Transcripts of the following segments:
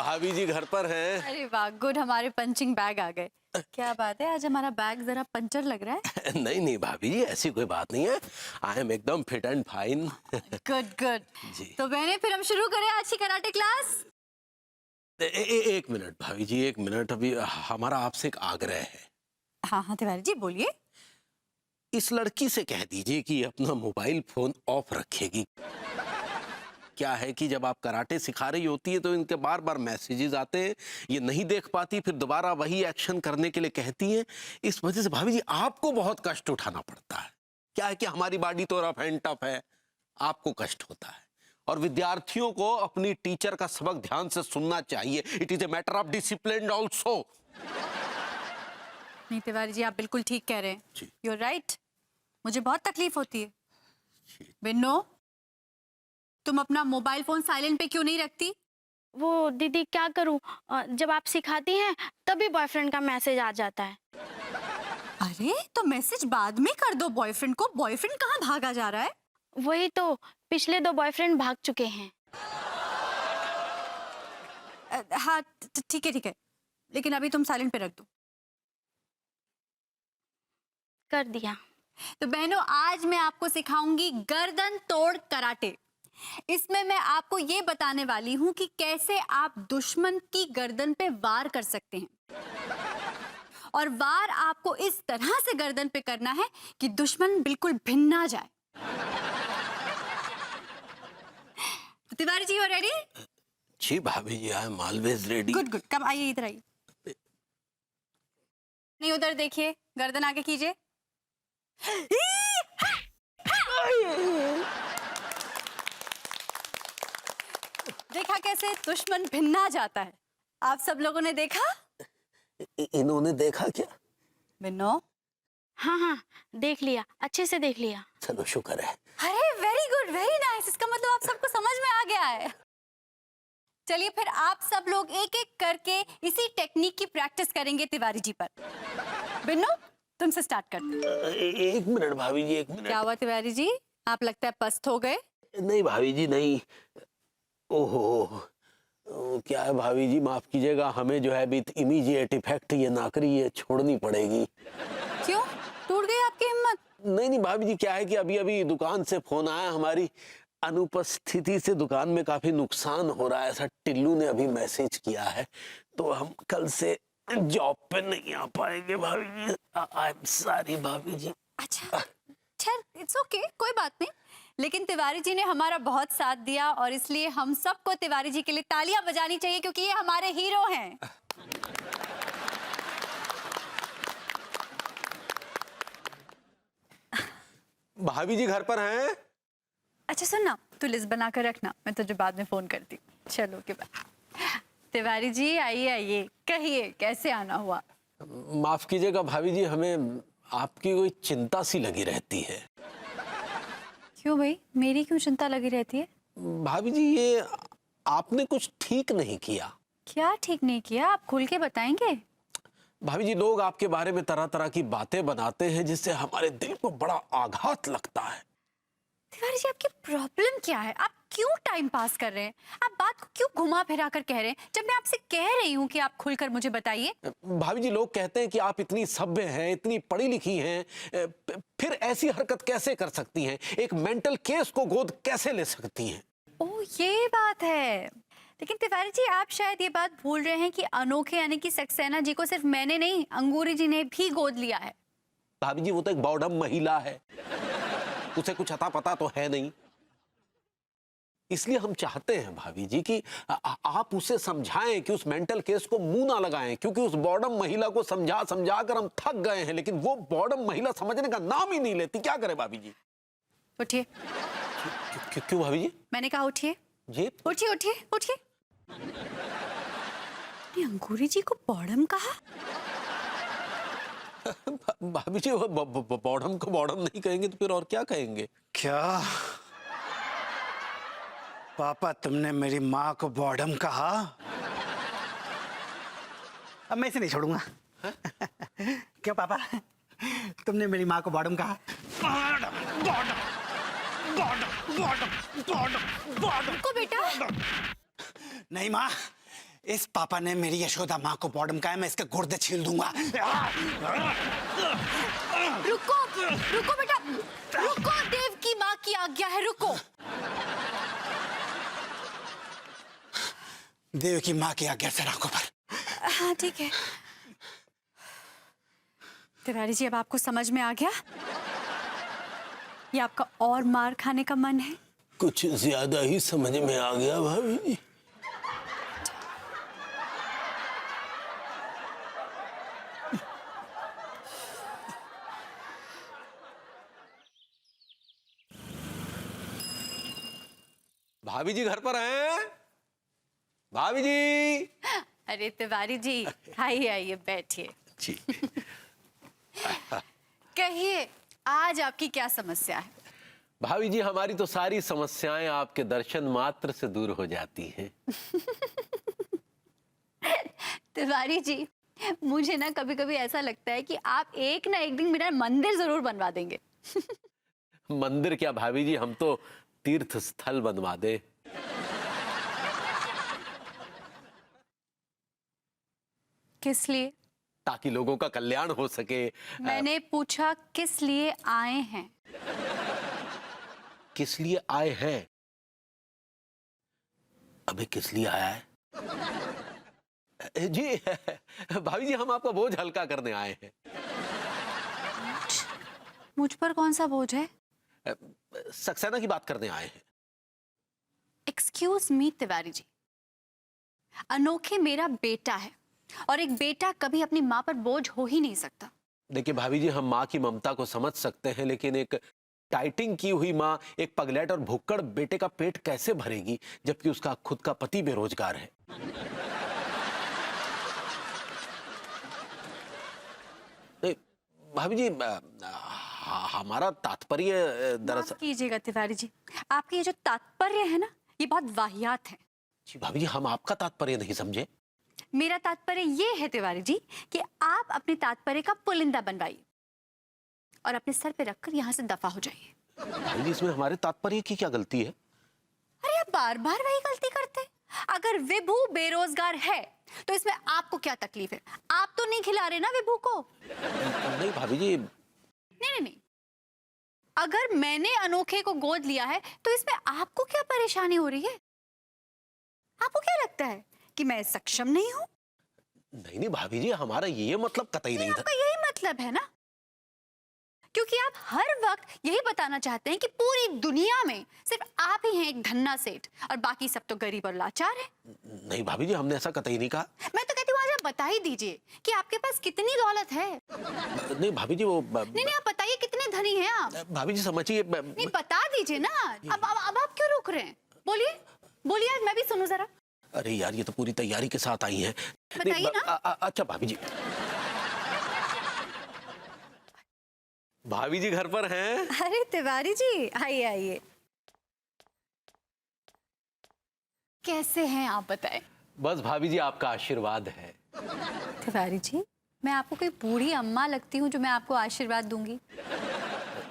भाभी जी घर पर हैं। अरे वाह, गुड, हमारे पंचिंग बैग आ गए। क्या बात है, आज हमारा बैग जरा पंचर लग रहा है। नहीं नहीं भाभी जी, ऐसी कोई बात नहीं है। आई एम एकदम fit and fine. Good good. जी। तो बहने फिर हम शुरू करें आज की कराटे क्लास। एक मिनट भाभी जी, एक मिनट। अभी हमारा आपसे एक आग्रह है। हाँ हाँ तिवारी जी बोलिए। इस लड़की से कह दीजिए कि अपना मोबाइल फोन ऑफ रखेगी। क्या है कि जब आप कराटे सिखा रही होती है तो इनके बार बार मैसेजेस आते हैं, ये नहीं देख पाती, फिर दोबारा वही एक्शन करने के लिए कहती है। इस वजह से भाभी जी आपको बहुत कष्ट उठाना पड़ता है। क्या है कि हमारी बॉडी तो रफ एंड टफ है, आपको कष्ट होता है। और विद्यार्थियों को अपनी टीचर का सबक ध्यान से सुनना चाहिए। It is a matter of discipline also. नहीं तिवारी जी, आप बिल्कुल ठीक कह रहे हैं। You are right. मुझे बहुत तकलीफ होती है। बिन्नो, तुम अपना मोबाइल फोन साइलेंट पे क्यों नहीं रखती? वो दीदी क्या करूं, जब आप सिखाती हैं तभी बॉयफ्रेंड का मैसेज आ जाता है। अरे तो मैसेज बाद में कर दो बॉयफ्रेंड को। बॉयफ्रेंड कहाँ भागा जा रहा है? वही तो, पिछले 2 बॉयफ्रेंड भाग चुके हैं। हाँ ठीक है ठीक है, लेकिन अभी तुम साइलेंट पे रख दो। कर दिया। तो बहनों, आज मैं आपको सिखाऊंगी गर्दन तोड़ कराटे। इसमें मैं आपको ये बताने वाली हूं कि कैसे आप दुश्मन की गर्दन पे वार कर सकते हैं। और वार आपको इस तरह से गर्दन पे करना है कि दुश्मन बिल्कुल भिन्न जाए। तिवारी जी, हो रेडी? जी भाभी जी, I am always ready. Good good, कब आइए, इधर आइए। नहीं, उधर देखिए, गर्दन आगे कीजिए। देखा कैसे दुश्मन भिन्ना जाता है? आप सब लोगों ने देखा? इन्होंने देखा क्या? बिन्नो, हाँ हाँ देख लिया, अच्छे से देख लिया। चलो शुक्र है। अरे वेरी गुड, वेरी नाइस। इसका मतलब आप सबको समझ में आ गया है। चलिए फिर आप सब लोग एक एक करके इसी टेक्निक की प्रैक्टिस करेंगे तिवारी जी पर। बिन्नो, तुमसे स्टार्ट करते हैं। एक मिनट भाभी जी, एक मिनट। क्या हुआ तिवारी जी, आप लगता है पस्त हो गए? नहीं भाभी जी नहीं। ओहो, क्या है भाभी जी, माफ कीजिएगा, हमें जो है विथ इमीडिएट इफेक्ट ये नौकरी ये छोड़नी पड़ेगी। क्यों, टूट गई आपकी हिम्मत? नहीं नहीं भाभी जी, क्या है कि अभी अभी दुकान से फोन आया, हमारी अनुपस्थिति से दुकान में काफी नुकसान हो रहा है, ऐसा टिल्लू ने अभी मैसेज किया है। तो हम कल से जॉब पे नहीं आ पाएंगे भाभी जी। आई एम सॉरी भाभी जी। अच्छा, इट्स ओके, कोई बात नहीं। लेकिन तिवारी जी ने हमारा बहुत साथ दिया और इसलिए हम सबको तिवारी जी के लिए तालियां बजानी चाहिए, क्योंकि ये हमारे हीरो हैं। भाभी जी घर पर हैं? अच्छा सुन ना, तू लिस्ट बना कर रखना, मैं तुझे बाद में फोन करती हूँ। चलो के बाद। तिवारी जी आइए आइए, कहिए कैसे आना हुआ? माफ कीजिएगा भाभी जी, हमें आपकी कोई चिंता सी लगी रहती है। क्यों भाई, मेरी क्यों चिंता लगी रहती है? भाभी जी, ये आपने कुछ ठीक नहीं किया। क्या ठीक नहीं किया, आप खुल के बताएंगे? भाभी जी, लोग आपके बारे में तरह तरह की बातें बनाते हैं जिससे हमारे दिल को बड़ा आघात लगता है। तिवारी जी, आपकी प्रॉब्लम क्या है? आप क्यों टाइम पास कर रहे हैं? आप बात को क्यों घुमा फिरा कर कह रहे हैं, जब मैं आपसे कह रही हूँ कि आप खुलकर मुझे बताइए? भाभी जी, लोग कहते हैं कि आप इतनी सभ्य हैं, इतनी पढ़ी लिखी हैं, फिर ऐसी हरकत कैसे कर सकती हैं, एक मेंटल केस को गोद कैसे ले सकती हैं? ओह, ये बात है। लेकिन तिवारी जी, आप शायद ये बात भूल रहे हैं कि अनोखे यानी कि सक्सेना जी को सिर्फ मैंने नहीं, अंगूरी जी ने भी गोद लिया है। भाभी जी, वो तो एक बॉडम महिला है, उसे कुछ अता पता तो है नहीं। इसलिए हम चाहते हैं भाभी जी कि आप उसे समझाएं कि उस मेंटल केस को मुंह ना लगाएं, क्योंकि उस बॉडम महिला को समझा समझा कर हम थक गए हैं, लेकिन वो बॉडम महिला समझने का नाम ही नहीं लेती। क्या करें भाभी जी? उठिए। क्यों भाभी जी? मैंने कहा उठिए। जी उठिए उठिए उठिए। अंगूरी जी को बॉडम कहा? भाभी जी, वो बॉडम को बॉडम नहीं कहेंगे तो फिर और क्या कहेंगे? क्या पापा, तुमने मेरी माँ को बॉडम कहा? अब मैं इसे नहीं छोड़ूंगा। क्यों पापा, तुमने मेरी माँ को बॉडम कहा? Boredom boredom boredom boredom boredom boredom को बेटा। नहीं माँ, इस पापा ने मेरी यशोदा माँ को बॉडम का है, मैं इसके गुर्दे छील दूंगा। रुको रुको बेटा, रुको, देव की माँ की आज्ञा है, रुको। देव की माँ की आज्ञा से राखों पर। हाँ ठीक है तिवारी जी, अब आपको समझ में आ गया? ये आपका और मार खाने का मन है? कुछ ज्यादा ही समझ में आ गया भाभी जी। भाभी जी घर पर हैं? भाभी जी। अरे तिवारी जी, आइए आइए बैठिए। जी। कहिए आज आपकी क्या समस्या है? भाभी जी, हमारी तो सारी समस्याएं आपके दर्शन मात्र से दूर हो जाती हैं। तिवारी जी, मुझे ना कभी कभी ऐसा लगता है कि आप एक ना एक दिन मेरा मंदिर जरूर बनवा देंगे। मंदिर क्या भाभी जी, हम तो तीर्थ स्थल बनवा दे। किस लिए? ताकि लोगों का कल्याण हो सके। मैंने पूछा किस लिए आए हैं? किस लिए आए हैं? अबे किस लिए आया है? जी भाभी जी, हम आपका बोझ हल्का करने आए हैं। मुझ पर कौन सा बोझ है? सक्सेना की बात करने आए हैं। एक्सक्यूज मी तिवारी जी, अनोखे मेरा बेटा है और एक बेटा कभी अपनी माँ पर बोझ हो ही नहीं सकता। देखिए भाभी जी, हम माँ की ममता को समझ सकते हैं, लेकिन एक टाइटिंग की हुई माँ एक पगलेट और भुक्कड़ बेटे का पेट कैसे भरेगी, जबकि उसका खुद का पति बेरोजगार है। नहीं, भाभी जी, हमारा तात्पर्य दरअसल। माफ कीजिएगा तिवारी जी, आपकी ये जो तात्पर्य है ना, ये बहुत वाहियात है। जी भाभी जी, हम आपका तात्पर्य नहीं समझे। मेरा तात्पर्य ये है तिवारी जी कि आप अपने तात्पर्य का पुलिंदा बनवाइए और अपने सर पे रखकर यहाँ से दफा हो जाइए। भाभी जी, इसमें हमारे तात्पर्य की क्या गलती है? अरे आप बार बार वही गलती करते हैं। अगर विभू बेरोजगार है तो इसमें आपको क्या तकलीफ है? आप तो नहीं खिला रहे ना विभू को। नहीं भाभी जी। नहीं, अगर मैंने अनोखे को गोद लिया है तो इसमें आपको क्या परेशानी हो रही है? आपको क्या लगता है कि मैं सक्षम नहीं हूं? नहीं भाभी जी, हमारा ये मतलब कतई नहीं था। आपका यही मतलब है ना, क्योंकि आप हर वक्त यही बताना चाहते हैं कि पूरी दुनिया में सिर्फ आप ही हैं एक धन्ना सेठ और बाकी सब तो गरीब और लाचार है। नहीं भाभी जी, हमने ऐसा कतई नहीं कहा। मैं तो कहती हूँ आज आप बता ही दीजिए कि आपके पास कितनी दौलत है। नहीं भाभी जी, वो नहीं आप बताइए कितने धनी हैं आप। भाभी जी समझिए। नहीं बता दीजिए ना। अब आप क्यों रुक रहे हैं? बोलिए बोलिए, मैं भी सुनूं जरा। अरे यार, ये तो पूरी तैयारी के साथ आई हैं। बताइए ना। अच्छा भाभी जी। भाभी जी घर पर हैं? अरे तिवारी जी, आइए आइए। कैसे हैं आप बताएं? बस भाभी जी, आपका आशीर्वाद है। तिवारी जी, मैं आपको कोई बूढ़ी अम्मा लगती हूँ जो मैं आपको आशीर्वाद दूंगी?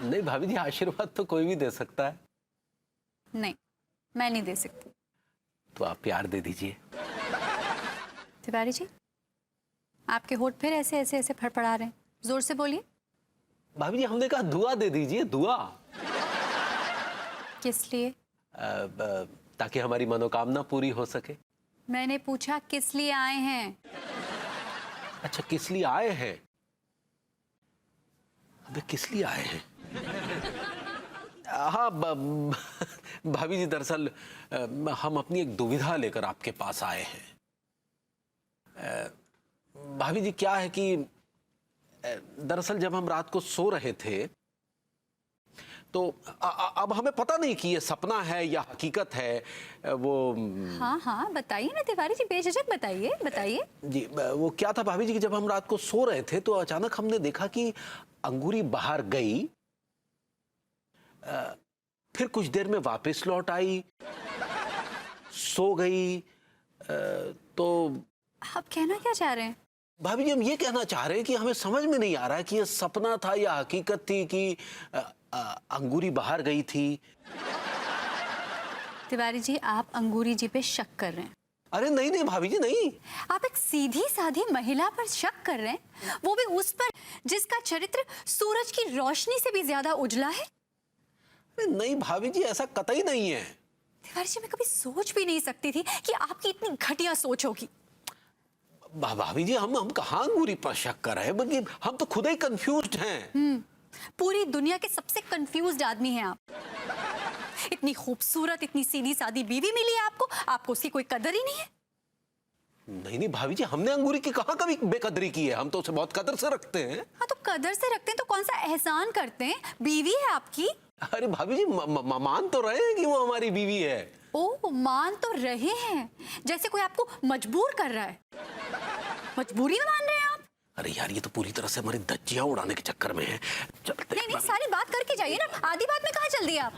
नहीं भाभी जी, आशीर्वाद तो कोई भी दे सकता है। नहीं, मैं नहीं दे सकती। तो आप प्यार दे दीजिए। तिवारी जी, आपके होठ फिर ऐसे ऐसे ऐसे फड़फड़ा रहे हैं, जोर से बोलिए। भाभी जी, हमने कहा दुआ दे दीजिए, दुआ। किस लिए? ताकि हमारी मनोकामना पूरी हो सके। मैंने पूछा किस लिए आए हैं? अच्छा, किस लिए आए हैं? अबे किस लिए आए हैं? हाँ भाभी जी, दरअसल हम अपनी एक दुविधा लेकर आपके पास आए हैं। भाभी जी, क्या है कि दरअसल जब हम रात को सो रहे थे तो अब हमें पता नहीं कि ये सपना है या हकीकत है। वो हाँ बताइए ना तिवारी जी, बेझिझक बताइए बताइए। जी, वो क्या था भाभी जी कि जब हम रात को सो रहे थे तो अचानक हमने देखा कि अंगूरी बाहर गई, फिर कुछ देर में वापस लौट आई, सो गई। तो आप कहना क्या चाह रहे हैं? भाभी जी, हम ये कहना चाह रहे हैं कि हमें समझ में नहीं आ रहा है कि ये सपना था या हकीकत थी कि अंगूरी बाहर गई थी। तिवारी जी, आप अंगूरी जी पे शक कर रहे हैं। अरे नहीं नहीं भाभी जी नहीं। आप एक सीधी साधी महिला पर शक कर रहे हैं, वो भी उस पर जिसका चरित्र सूरज की रोशनी से भी ज्यादा उजला है। अरे नहीं भाभी जी, ऐसा कतई नहीं है। तिवारी जी, मैं कभी सोच भी नहीं सकती थी कि आपकी इतनी घटिया सोच होगी। भाभी जी, हम कहाँ अंगूरी पर शक कर रहे हैं, बल्कि हम तो खुद ही कंफ्यूज्ड हैं। पूरी दुनिया के सबसे कंफ्यूज्ड आदमी हैं आप। इतनी खूबसूरत, इतनी सीधी सादी बीवी मिली है आपको, आपको उसकी कोई कदर ही नहीं है। नहीं नहीं भाभी जी, हमने अंगूरी की कहाँ कभी बेकदरी की है, हम तो उसे बहुत कदर से रखते हैं। हाँ, तो कदर से रखते हैं तो कौन सा एहसान करते हैं, बीवी है आपकी। अरे भाभी जी, मान तो रहे हैं कि वो हमारी बीवी है। ओ, मान तो रहे हैं, जैसे कोई आपको मजबूर कर रहा है। मजबूरी में मान रहे हैं आप? अरे यार, ये तो पूरी तरह से हमारी धज्जियां उड़ाने के चक्कर में है। चलते नहीं नहीं, सारी बात करके जाइए ना, आधी बात में कहाँ चल दिए आप।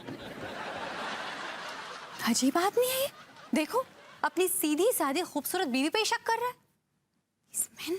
अजीब आदमी है ये। देखो, अपनी सीधी सादी खूबसूरत बीवी पे ही शक कर रहा है। इस मैन